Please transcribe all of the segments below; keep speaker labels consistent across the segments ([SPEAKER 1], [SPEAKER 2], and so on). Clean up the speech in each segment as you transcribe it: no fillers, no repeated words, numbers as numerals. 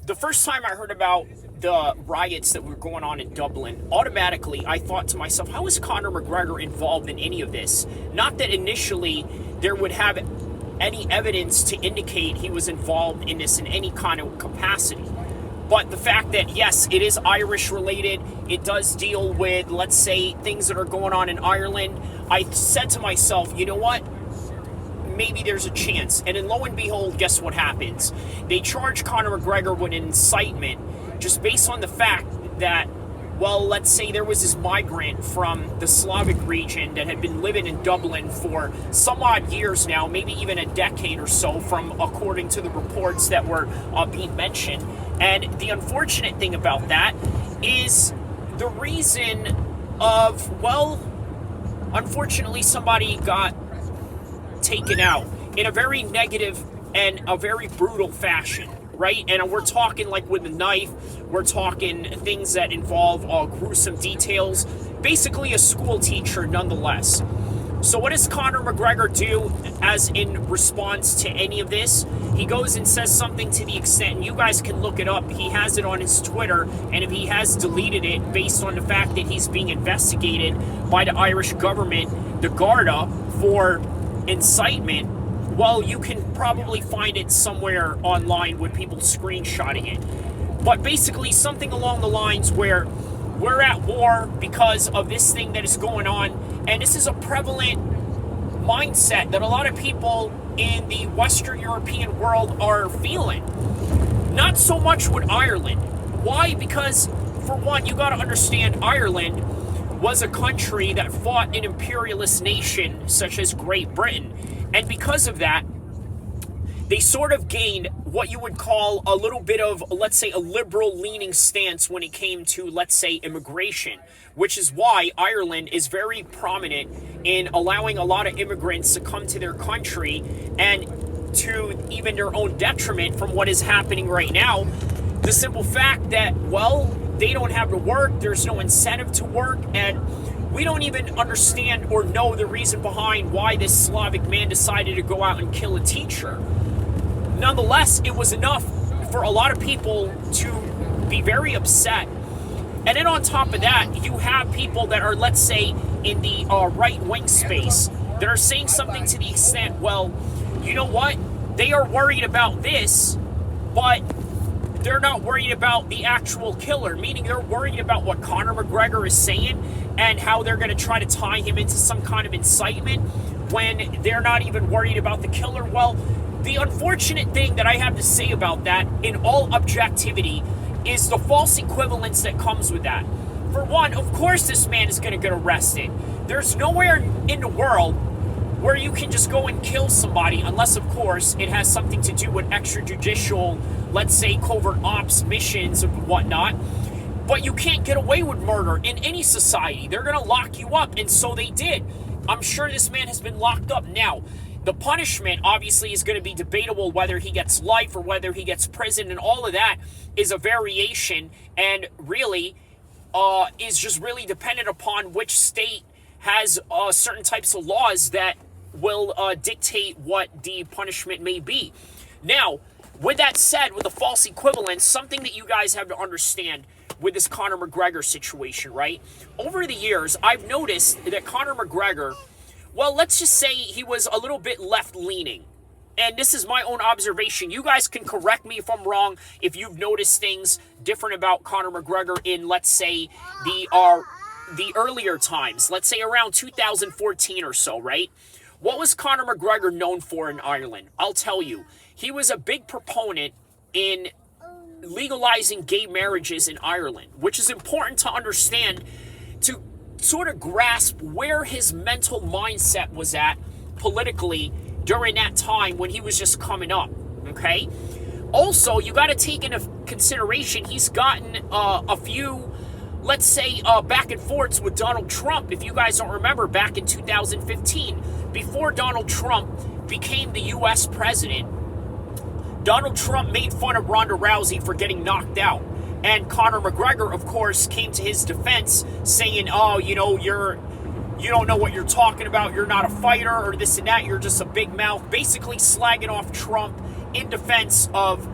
[SPEAKER 1] the first time I heard about the riots that were going on in Dublin, automatically I thought to myself, how is Conor McGregor involved in any of this? Not that initially there would have any evidence to indicate he was involved in this in any kind of capacity. But the fact that, yes, it is Irish related, it does deal with, let's say, things that are going on in Ireland, I said to myself, you know what? Maybe there's a chance. And then lo and behold, guess what happens? They charge Conor McGregor with an incitement just based on the fact that, well, let's say there was this migrant from the Slavic region that had been living in Dublin for some odd years now, maybe even a decade or so, from according to the reports that were being mentioned. And the unfortunate thing about that is the reason of, well, unfortunately somebody got taken out in a very negative and a very brutal fashion, right? And we're talking like with a knife, we're talking things that involve gruesome details, basically a school teacher nonetheless. So what does Conor McGregor do as in response to any of this? He goes and says something to the extent, and you guys can look it up, he has it on his Twitter, and if he has deleted it based on the fact that he's being investigated by the Irish government, the Garda, for incitement, well, you can probably find it somewhere online with people screenshotting it. But basically something along the lines where we're at war because of this thing that is going on, and this is a prevalent mindset that a lot of people in the Western European world are feeling. Not so much with Ireland. Why? Because, for one, you got to understand Ireland was a country that fought an imperialist nation such as Great Britain. And because of that, they sort of gained what you would call a little bit of, let's say, a liberal-leaning stance when it came to, let's say, immigration, which is why Ireland is very prominent in allowing a lot of immigrants to come to their country, and to even their own detriment from what is happening right now. The simple fact that, well, they don't have to work, there's no incentive to work, and we don't even understand or know the reason behind why this Slavic man decided to go out and kill a teacher. Nonetheless, it was enough for a lot of people to be very upset. And then on top of that, you have people that are, let's say, in the right-wing space that are saying something to the extent, well, you know what? They are worried about this, but they're not worried about the actual killer, meaning they're worried about what Conor McGregor is saying and how they're going to try to tie him into some kind of incitement when they're not even worried about the killer. Well, the unfortunate thing that I have to say about that, in all objectivity, is the false equivalence that comes with that. For one, of course this man is going to get arrested. There's nowhere in the world where you can just go and kill somebody unless, of course, it has something to do with extrajudicial, let's say, covert ops missions and whatnot. But you can't get away with murder in any society. They're going to lock you up, and so they did. I'm sure this man has been locked up. Now, the punishment obviously is going to be debatable, whether he gets life or whether he gets prison, and all of that is a variation and really is just really dependent upon which state has certain types of laws that will dictate what the punishment may be. Now, with that said, with the false equivalence, something that you guys have to understand with this Conor McGregor situation, right? Over the years, I've noticed that Conor McGregor, well, let's just say he was a little bit left-leaning. And this is my own observation. You guys can correct me if I'm wrong, if you've noticed things different about Conor McGregor in, let's say, the earlier times. Let's say around 2014 or so, right? What was Conor McGregor known for in Ireland? I'll tell you. He was a big proponent in legalizing gay marriages in Ireland, which is important to understand to sort of grasp where his mental mindset was at politically during that time when he was just coming up, okay? Also, you got to take into consideration he's gotten a few, let's say, back and forths with Donald Trump. If you guys don't remember, back in 2015, before Donald Trump became the U.S. president, Donald Trump made fun of Ronda Rousey for getting knocked out. And Conor McGregor, of course, came to his defense saying, oh, you know, you don't know what you're talking about, you're not a fighter, or this and that, you're just a big mouth, basically slagging off Trump in defense of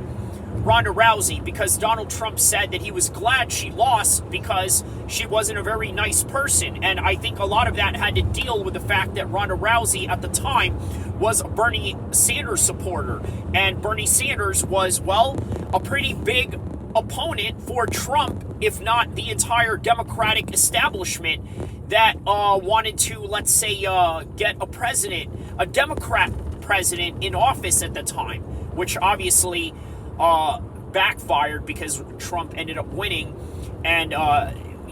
[SPEAKER 1] Ronda Rousey, because Donald Trump said that he was glad she lost because she wasn't a very nice person. And I think a lot of that had to deal with the fact that Ronda Rousey at the time was a Bernie Sanders supporter. And Bernie Sanders was, well, a pretty big opponent for Trump, if not the entire Democratic establishment that wanted to, let's say, get a Democrat president in office at the time, which obviously backfired because Trump ended up winning. And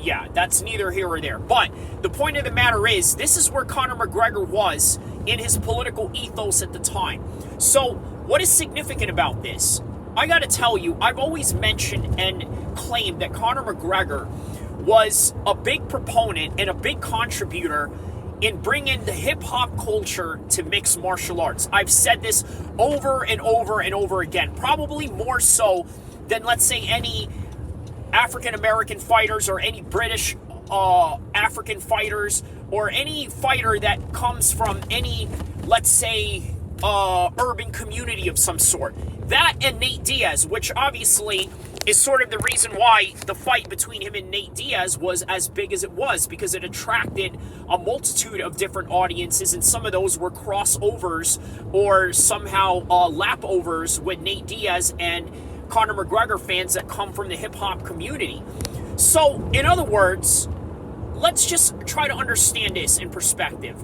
[SPEAKER 1] yeah, that's neither here or there. But the point of the matter is, this is where Conor McGregor was in his political ethos at the time. So what is significant about this? I gotta tell you, I've always mentioned and claimed that Conor McGregor was a big proponent and a big contributor in bringing the hip-hop culture to mixed martial arts. I've said this over and over and over again, probably more so than, let's say, any African-American fighters or any British African fighters or any fighter that comes from any, let's say, urban community of some sort. That and Nate Diaz, which obviously is sort of the reason why the fight between him and Nate Diaz was as big as it was, because it attracted a multitude of different audiences, and some of those were crossovers or somehow lapovers with Nate Diaz and Conor McGregor fans that come from the hip-hop community. So, in other words, let's just try to understand this in perspective.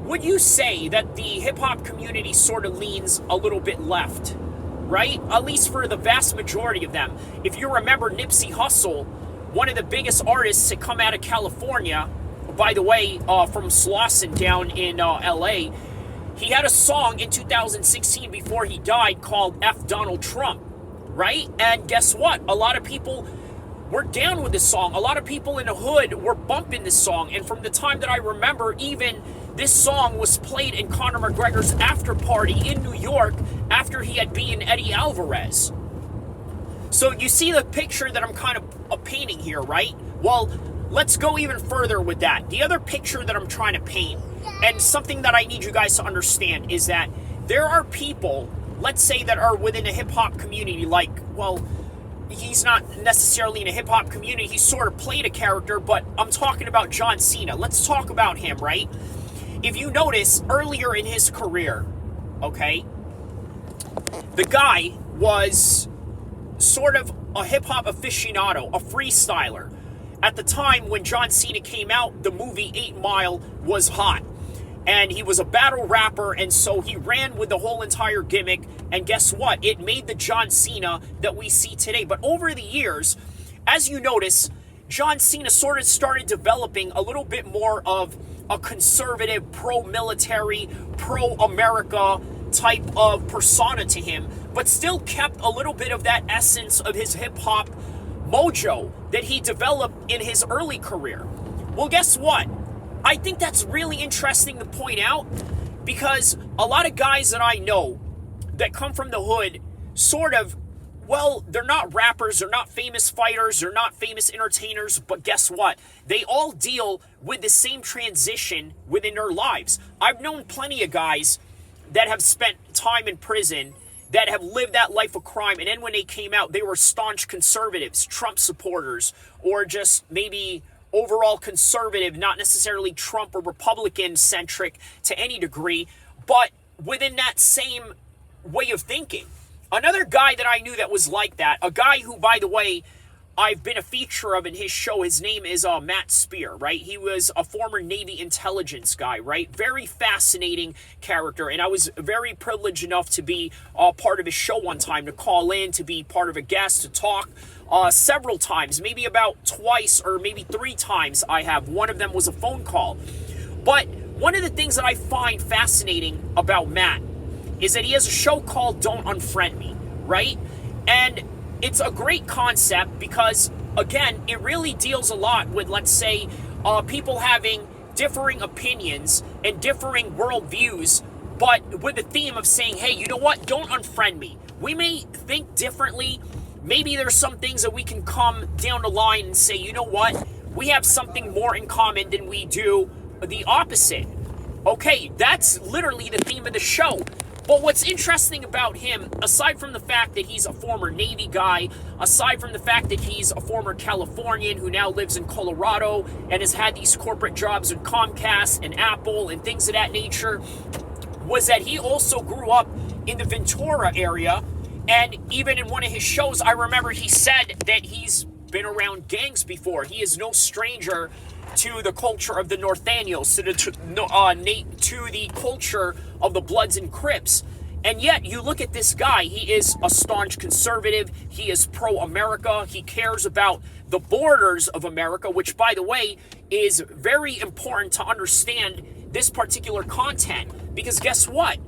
[SPEAKER 1] Would you say that the hip-hop community sort of leans a little bit left, right? At least for the vast majority of them. If you remember Nipsey Hussle, one of the biggest artists to come out of California, by the way, from Slauson down in LA, he had a song in 2016 before he died called F Donald Trump, right? And guess what? A lot of people were down with this song. A lot of people in the hood were bumping this song. And from the time that I remember, even this song was played in Conor McGregor's after party in New York after he had beaten Eddie Alvarez. So you see the picture that I'm kind of painting here, right? Well, let's go even further with that. The other picture that I'm trying to paint, and something that I need you guys to understand, is that there are people, let's say, that are within a hip-hop community, like, well, he's not necessarily in a hip-hop community, he sort of played a character, but I'm talking about John Cena. Let's talk about him, right? If you notice, earlier in his career, okay, the guy was sort of a hip-hop aficionado, a freestyler. At the time when John Cena came out, the movie 8 Mile was hot. And he was a battle rapper, and so he ran with the whole entire gimmick. And guess what? It made the John Cena that we see today. But over the years, as you notice, John Cena sort of started developing a little bit more of a conservative, pro-military, pro-America type of persona to him, but still kept a little bit of that essence of his hip-hop mojo that he developed in his early career. Well, guess what? I think that's really interesting to point out, because a lot of guys that I know that come from the hood sort of, well, they're not rappers, they're not famous fighters, they're not famous entertainers, but guess what? They all deal with the same transition within their lives. I've known plenty of guys that have spent time in prison, that have lived that life of crime, and then when they came out, they were staunch conservatives, Trump supporters, or just maybe overall conservative, not necessarily Trump or Republican-centric to any degree, but within that same way of thinking. Another guy that I knew that was like that, a guy who, by the way, I've been a feature of in his show, his name is Matt Spear, right? He was a former Navy intelligence guy, right? Very fascinating character, and I was very privileged enough to be part of his show one time, to call in, to be part of a guest, to talk several times, maybe about twice or maybe 3 times I have. One of them was a phone call. But one of the things that I find fascinating about Matt is that he has a show called Don't Unfriend Me, right? And it's a great concept because, again, it really deals a lot with, let's say, people having differing opinions and differing worldviews, but with the theme of saying, hey, you know what? Don't unfriend me. We may think differently. Maybe there's some things that we can come down the line and say, you know what? We have something more in common than we do the opposite. Okay, that's literally the theme of the show. But what's interesting about him, aside from the fact that he's a former Navy guy, aside from the fact that he's a former Californian who now lives in Colorado and has had these corporate jobs in Comcast and Apple and things of that nature, was that he also grew up in the Ventura area. And even in one of his shows, I remember he said that he's been around gangs before. He is no stranger to the culture of the Norteños, to the culture of the Bloods and Crips. And yet, you look at this guy, he is a staunch conservative, he is pro-America, he cares about the borders of America, which, by the way, is very important to understand this particular content. Because guess what?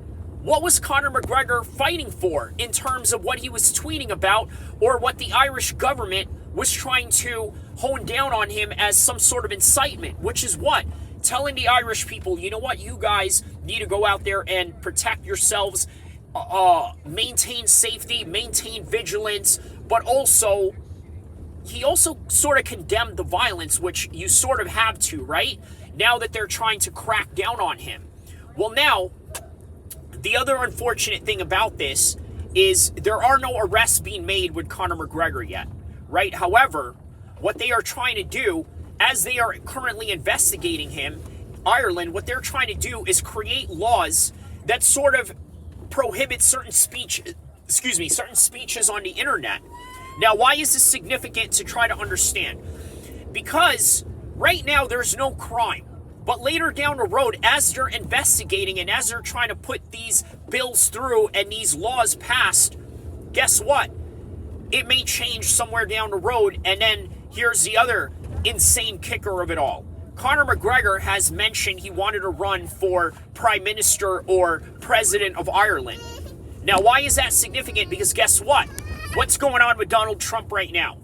[SPEAKER 1] What was Conor McGregor fighting for in terms of what he was tweeting about, or what the Irish government was trying to hone down on him as some sort of incitement, which is what? Telling the Irish people, you know what, you guys need to go out there and protect yourselves, maintain safety, maintain vigilance, but also, he also sort of condemned the violence, which you sort of have to, right? Now that they're trying to crack down on him. Well, now, the other unfortunate thing about this is there are no arrests being made with Conor McGregor yet, right? However, what they are trying to do, as they are currently investigating him, Ireland, what they're trying to do is create laws that sort of prohibit certain speeches on the internet. Now, why is this significant to try to understand? Because right now there's no crime. But later down the road, as they're investigating and as they're trying to put these bills through and these laws passed, guess what? It may change somewhere down the road. And then here's the other insane kicker of it all. Conor McGregor has mentioned he wanted to run for Prime Minister or President of Ireland. Now, why is that significant? Because guess what? What's going on with Donald Trump right now?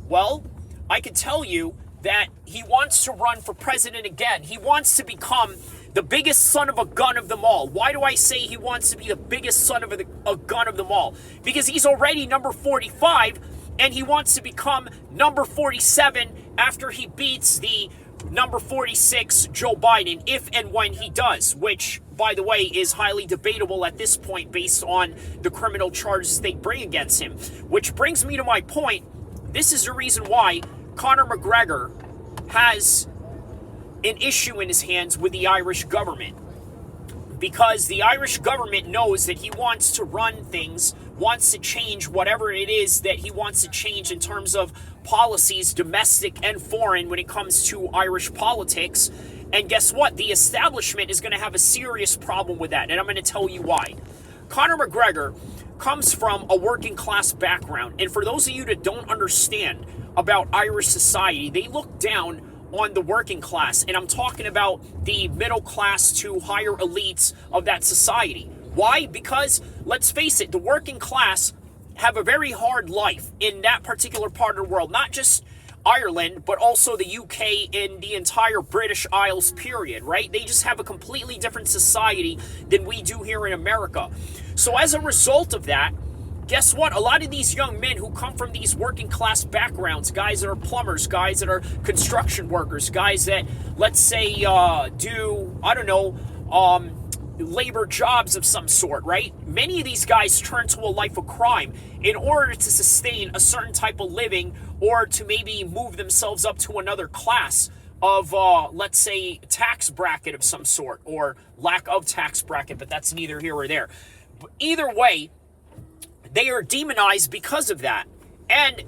[SPEAKER 1] Well, I can tell you that he wants to run for president again. He wants to become the biggest son of a gun of them all. Why do I say he wants to be the biggest son of a gun of them all? Because he's already number 45, and he wants to become number 47 after he beats the number 46 Joe Biden, if and when he does, which, by the way, is highly debatable at this point based on the criminal charges they bring against him. Which brings me to my point. This is the reason why Conor McGregor has an issue in his hands with the Irish government. Because the Irish government knows that he wants to run things, wants to change whatever it is that he wants to change in terms of policies, domestic and foreign, when it comes to Irish politics. And guess what? The establishment is going to have a serious problem with that. And I'm going to tell you why. Conor McGregor comes from a working class background. And for those of you that don't understand about Irish society, they look down on the working class. And I'm talking about the middle class to higher elites of that society. Why? Because, let's face it, the working class have a very hard life in that particular part of the world. Not just Ireland, but also the UK and the entire British Isles, period, right? They just have a completely different society than we do here in America. So as a result of that, guess what? A lot of these young men who come from these working class backgrounds, guys that are plumbers, guys that are construction workers, guys that, let's say, do, I don't know, labor jobs of some sort, right? Many of these guys turn to a life of crime in order to sustain a certain type of living, or to maybe move themselves up to another class of, let's say, tax bracket of some sort, or lack of tax bracket, but that's neither here or there. But either way, they are demonized because of that. And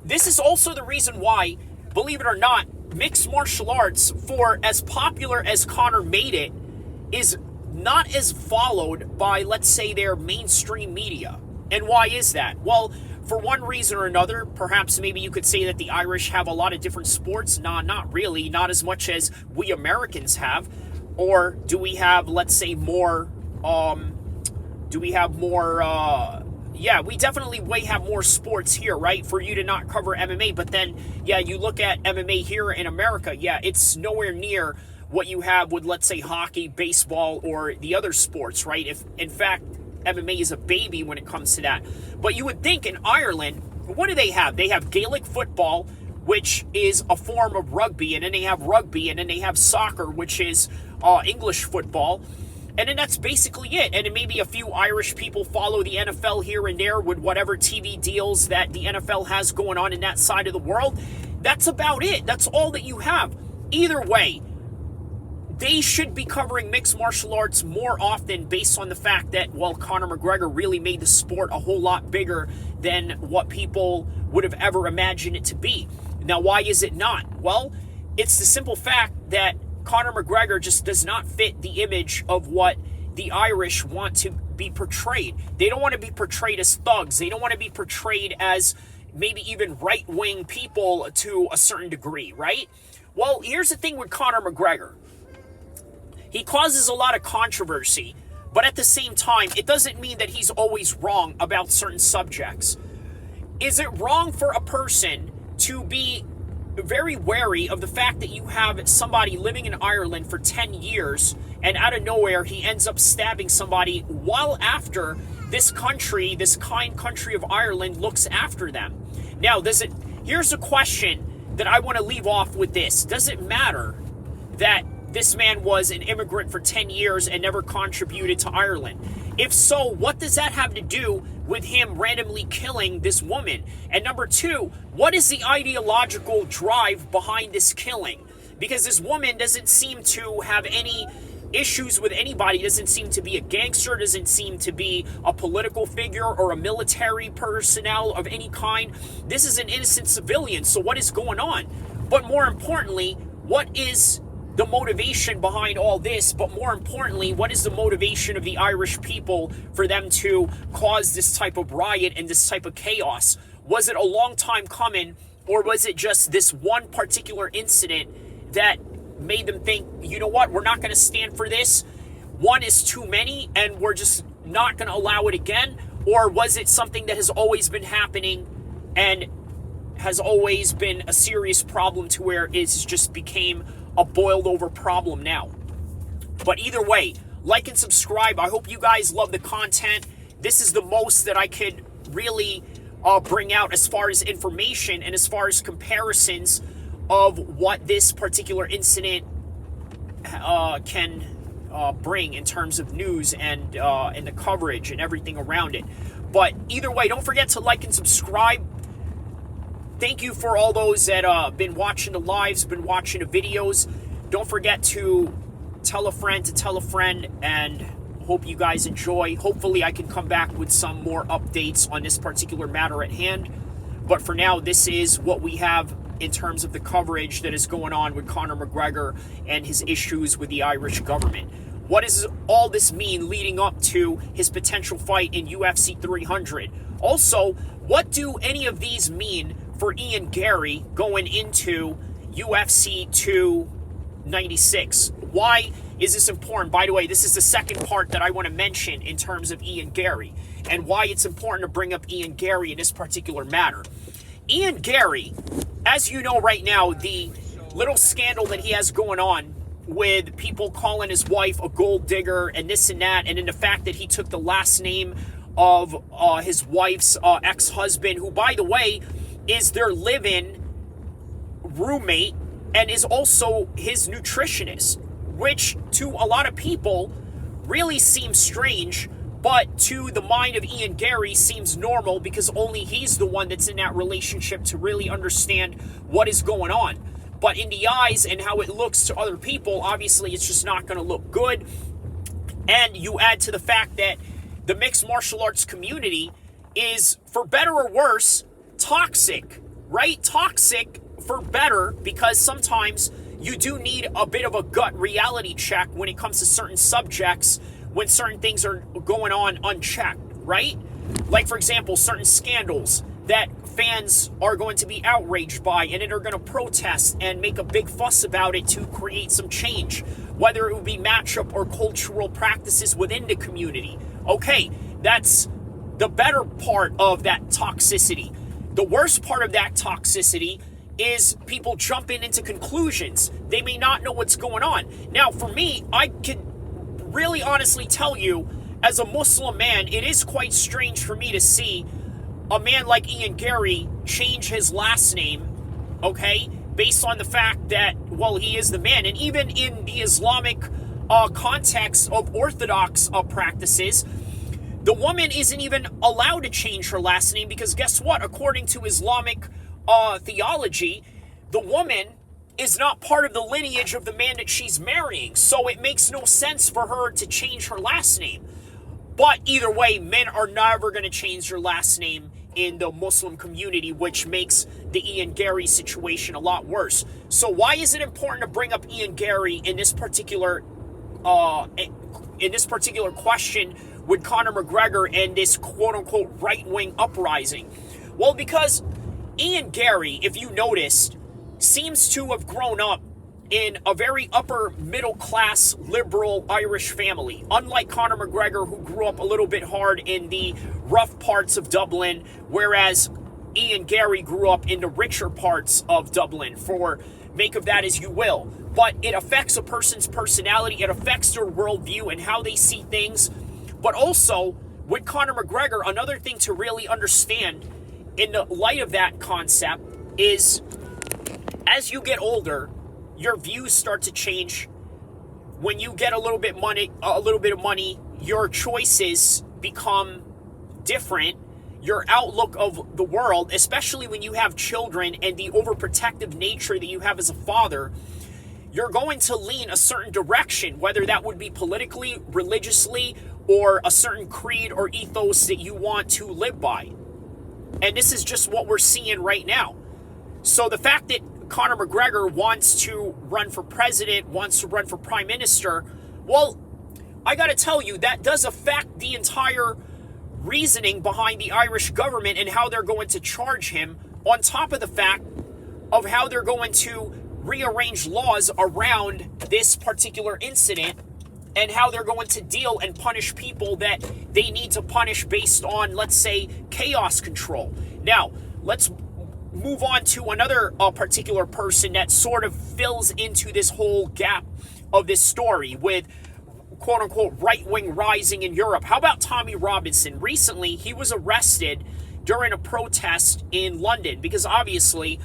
[SPEAKER 1] this is also the reason why, believe it or not, mixed martial arts, for as popular as Conor made it, is not as followed by, let's say, their mainstream media. And why is that? Well, for one reason or another, perhaps maybe you could say that the Irish have a lot of different sports. Nah, not really. Not as much as we Americans have. Or do we have, let's say, more, yeah, we definitely have more sports here, right? For you to not cover MMA. But then, yeah, you look at MMA here in America, yeah, it's nowhere near what you have with, let's say, hockey, baseball, or the other sports, right? If, in fact, MMA is a baby when it comes to that. But you would think in Ireland, what do they have? They have Gaelic football, which is a form of rugby, and then they have rugby, and then they have soccer, which is English football. And then that's basically it. And then maybe a few Irish people follow the NFL here and there with whatever TV deals that the NFL has going on in that side of the world. That's about it. That's all that you have. Either way, they should be covering mixed martial arts more often based on the fact that, well, Conor McGregor really made the sport a whole lot bigger than what people would have ever imagined it to be. Now, why is it not? Well, it's the simple fact that Conor McGregor just does not fit the image of what the Irish want to be portrayed. They don't want to be portrayed as thugs. They don't want to be portrayed as maybe even right-wing people to a certain degree, right? Well, here's the thing with Conor McGregor. He causes a lot of controversy, but at the same time, it doesn't mean that he's always wrong about certain subjects. Is it wrong for a person to be very wary of the fact that you have somebody living in Ireland for 10 years and out of nowhere he ends up stabbing somebody while after this country, this kind country of Ireland, looks after them? Now, here's a question that I want to leave off with this. Does it matter that this man was an immigrant for 10 years and never contributed to Ireland? If so, what does that have to do with him randomly killing this woman? And number two, what is the ideological drive behind this killing? Because this woman doesn't seem to have any issues with anybody, doesn't seem to be a gangster, doesn't seem to be a political figure or a military personnel of any kind. This is an innocent civilian, so what is going on? But more importantly, what is the motivation behind all this? But more importantly, what is the motivation of the Irish people for them to cause this type of riot and this type of chaos? Was it a long time coming, or was it just this one particular incident that made them think, you know what, we're not going to stand for this? One is too many and we're just not going to allow it again? Or was it something that has always been happening and has always been a serious problem to where it's just became a boiled over problem now? But either way, like and subscribe. I hope you guys love the content. This is the most that I could really bring out as far as information and as far as comparisons of what this particular incident can bring in terms of news and the coverage and everything around it. But either way, don't forget to like and subscribe. Thank you for all those that have been watching the lives, been watching the videos. Don't forget to tell a friend, and hope you guys enjoy. Hopefully I can come back with some more updates on this particular matter at hand. But for now, this is what we have in terms of the coverage that is going on with Conor McGregor and his issues with the Irish government. What does all this mean leading up to his potential fight in UFC 300? Also, what do any of these mean for Garry going into UFC 296? Why is this important? By the way, this is the second part that I want to mention in terms of Garry and why it's important to bring up Garry in this particular matter. Garry, as you know right now, the little scandal that he has going on with people calling his wife a gold digger and this and that, and then the fact that he took the last name of his wife's ex-husband, who, by the way, is their live-in roommate and is also his nutritionist, which to a lot of people really seems strange, but to the mind of Garry seems normal because only he's the one that's in that relationship to really understand what is going on. But in the eyes and how it looks to other people, obviously it's just not going to look good. And you add to the fact that the mixed martial arts community is, for better or worse, toxic, right? Toxic for better, because sometimes you do need a bit of a gut reality check when it comes to certain subjects, when certain things are going on unchecked, right? Like, for example, certain scandals that fans are going to be outraged by and then are going to protest and make a big fuss about it to create some change, whether it would be matchup or cultural practices within the community. Okay, that's the better part of that toxicity. The worst part of that toxicity is people jumping into conclusions. They may not know what's going on. Now, for me, I could really honestly tell you, as a Muslim man, it is quite strange for me to see a man like Garry change his last name, okay, based on the fact that, well, he is the man. And even in the Islamic context of Orthodox practices, the woman isn't even allowed to change her last name because guess what? According to Islamic theology, the woman is not part of the lineage of the man that she's marrying. So it makes no sense for her to change her last name. But either way, men are never going to change their last name in the Muslim community, which makes the Ian Garry situation a lot worse. So why is it important to bring up Ian Garry in this particular question with Conor McGregor and this quote-unquote right-wing uprising? Well, because Ian Garry, if you noticed, seems to have grown up in a very upper middle class liberal Irish family, unlike Conor McGregor, who grew up a little bit hard in the rough parts of Dublin, whereas Ian Garry grew up in the richer parts of Dublin. For make of that as you will, but it affects a person's personality, it affects their worldview and how they see things. But also with Conor McGregor, another thing to really understand in the light of that concept is, as you get older, your views start to change. When you get a little bit of money, your choices become different. Your outlook of the world, especially when you have children and the overprotective nature that you have as a father, you're going to lean a certain direction, whether that would be politically, religiously, or a certain creed or ethos that you want to live by. And this is just what we're seeing right now. So the fact that Conor McGregor wants to run for president, wants to run for prime minister, well, I got to tell you, that does affect the entire reasoning behind the Irish government and how they're going to charge him, on top of the fact of how they're going to rearrange laws around this particular incident and how they're going to deal and punish people that they need to punish based on, let's say, chaos control. Now, let's move on to another particular person that sort of fills into this whole gap of this story with quote-unquote right-wing rising in Europe. How about Tommy Robinson? Recently, he was arrested during a protest in London because obviously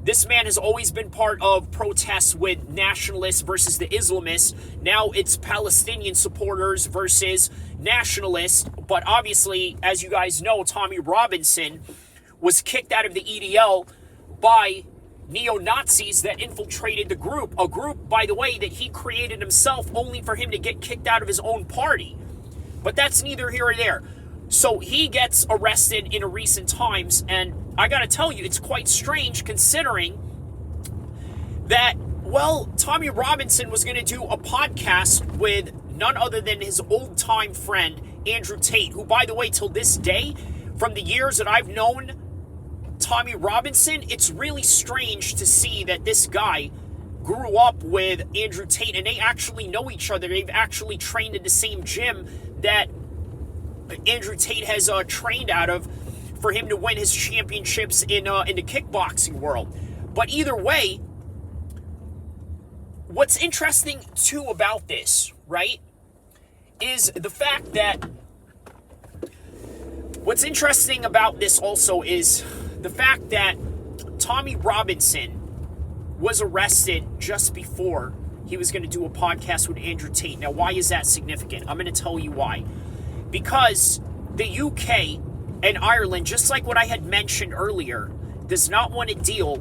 [SPEAKER 1] this man has always been part of protests with nationalists versus the Islamists. Now it's Palestinian supporters versus nationalists. But obviously, as you guys know, Tommy Robinson was kicked out of the EDL by neo-Nazis that infiltrated the group. A group, by the way, that he created himself only for him to get kicked out of his own party. But that's neither here or there. So he gets arrested in recent times, and I gotta tell you, it's quite strange considering that, well, Tommy Robinson was gonna do a podcast with none other than his old-time friend, Andrew Tate, who, by the way, till this day, from the years that I've known Tommy Robinson, it's really strange to see that this guy grew up with Andrew Tate and they actually know each other. They've actually trained in the same gym that Andrew Tate has trained out of for him to win his championships in the kickboxing world. But either way, what's interesting too about this, right, is the fact that what's interesting about this also is the fact that Tommy Robinson was arrested just before he was going to do a podcast with Andrew Tate. Now, why is that significant? I'm going to tell you why. Because the UK and Ireland, just like what I had mentioned earlier, does not want to deal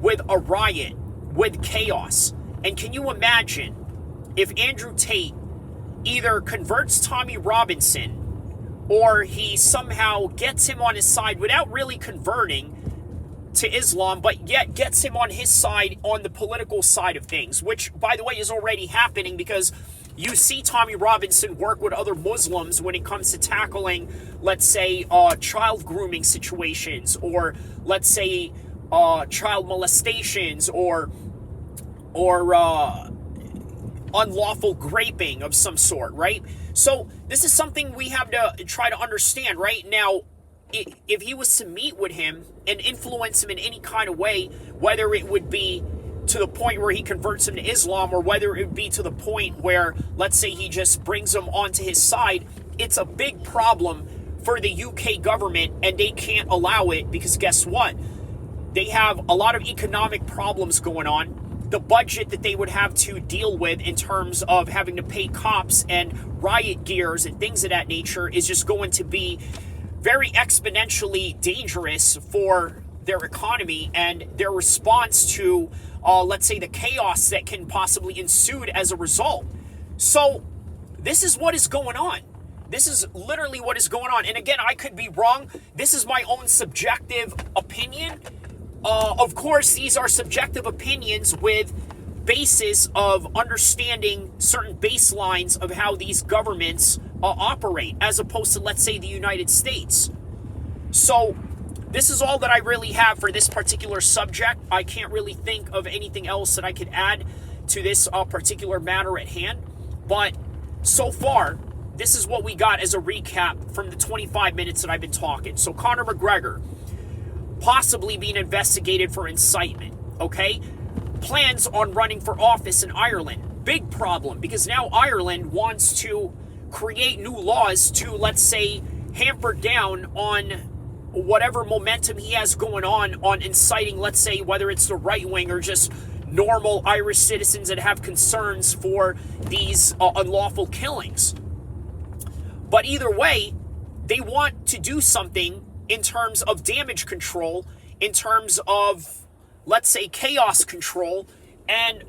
[SPEAKER 1] with a riot, with chaos. And can you imagine if Andrew Tate either converts Tommy Robinson or he somehow gets him on his side without really converting to Islam, but yet gets him on his side on the political side of things, which, by the way, is already happening because you see Tommy Robinson work with other Muslims when it comes to tackling, let's say, child grooming situations, or let's say child molestations, or unlawful graping of some sort, right? So this is something we have to try to understand, right? Now, if he was to meet with him and influence him in any kind of way, whether it would be to the point where he converts him to Islam or whether it would be to the point where, let's say, he just brings him onto his side, it's a big problem for the UK government, and they can't allow it because guess what? They have a lot of economic problems going on. the budget that they would have to deal with in terms of having to pay cops and riot gears and things of that nature is just going to be very exponentially dangerous for their economy and their response to, let's say, the chaos that can possibly ensue as a result. So this is what is going on. This is literally what is going on. And again, I could be wrong. This is my own subjective opinion. Of course, these are subjective opinions with basis of understanding certain baselines of how these governments operate, as opposed to, let's say, the United States. So this is all that I really have for this particular subject. I can't really think of anything else that I could add to this particular matter at hand. But so far, this is what we got as a recap from the 25 minutes that I've been talking. So Conor McGregor possibly being investigated for incitement, okay? Plans on running for office in Ireland. Big problem, because now Ireland wants to create new laws to, let's say, hamper down on whatever momentum he has going on inciting, let's say, whether it's the right wing or just normal Irish citizens that have concerns for these unlawful killings. But either way, they want to do something in terms of damage control, in terms of, let's say, chaos control, and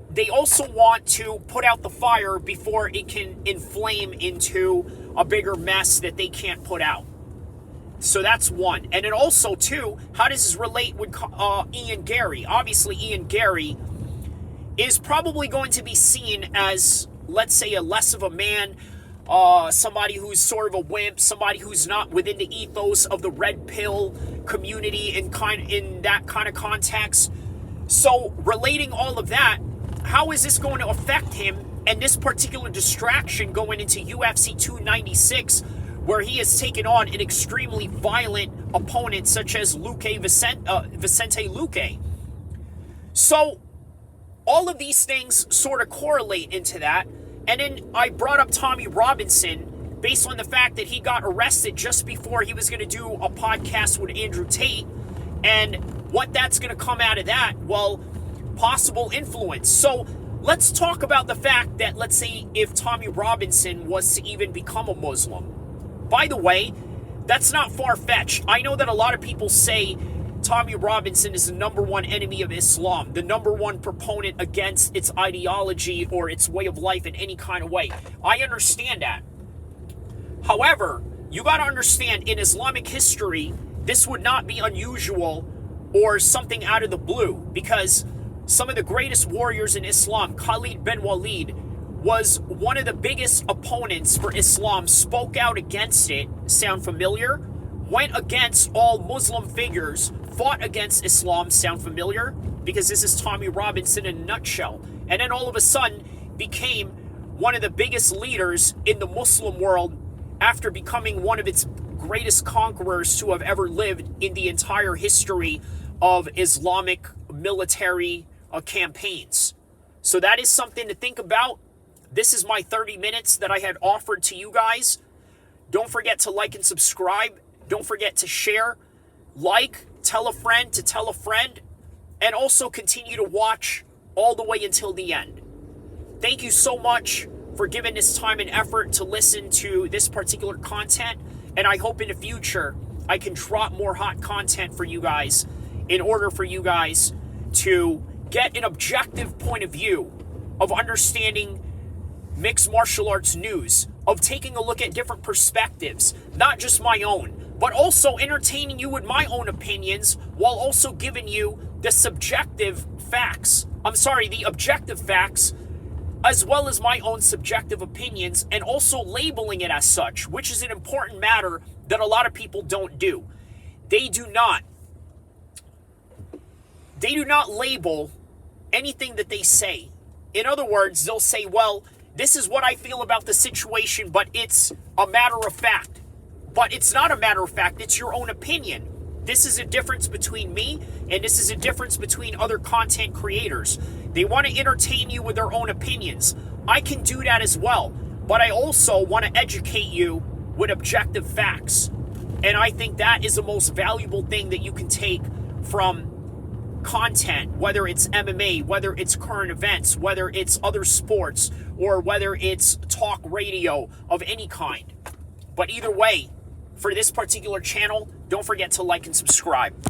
[SPEAKER 1] they also want to put out the fire before it can inflame into a bigger mess that they can't put out. So that's one. And then also, two, how does this relate with Garry? Obviously, Garry is probably going to be seen as, let's say, a less of a man, somebody who's sort of a wimp, somebody who's not within the ethos of the red pill community in that kind of context. So relating all of that, how is this going to affect him and this particular distraction going into UFC 296, where he has taken on an extremely violent opponent such as Vicente Luque? So all of these things sort of correlate into that. And then I brought up Tommy Robinson based on the fact that he got arrested just before he was going to do a podcast with Andrew Tate. And what that's going to come out of that? Well, possible influence. So let's talk about the fact that, let's say, if Tommy Robinson was to even become a Muslim. By the way, that's not far-fetched. I know that a lot of people say Tommy Robinson is the number one enemy of Islam, the number one proponent against its ideology or its way of life in any kind of way. I understand that. However, you got to understand, in Islamic history, this would not be unusual or something out of the blue, because some of the greatest warriors in Islam, Khalid bin Walid, was one of the biggest opponents for Islam, spoke out against it. Sound familiar? Went against all Muslim figures, fought against Islam. Sound familiar? Because this is Tommy Robinson in a nutshell. And then all of a sudden became one of the biggest leaders in the Muslim world after becoming one of its greatest conquerors to have ever lived in the entire history of Islamic military campaigns. So that is something to think about. This is my 30 minutes that I had offered to you guys. Don't forget to like and subscribe. Don't forget to share, like, tell a friend to tell a friend, and also continue to watch all the way until the end. Thank you so much for giving this time and effort to listen to this particular content, and I hope in the future I can drop more hot content for you guys in order for you guys to get an objective point of view of understanding mixed martial arts news, of taking a look at different perspectives, not just my own, but also entertaining you with my own opinions while also giving you the subjective facts. The objective facts, as well as my own subjective opinions, and also labeling it as such, which is an important matter that a lot of people don't do. They do not label anything that they say. In other words, they'll say, well, this is what I feel about the situation, but it's a matter of fact. But it's not a matter of fact, it's your own opinion. This is a difference between me, and this is a difference between other content creators. They want to entertain you with their own opinions. I can do that as well, but I also want to educate you with objective facts. And I think that is the most valuable thing that you can take from content, whether it's MMA, whether it's current events, whether it's other sports, or whether it's talk radio of any kind. But either way, for this particular channel, don't forget to like and subscribe.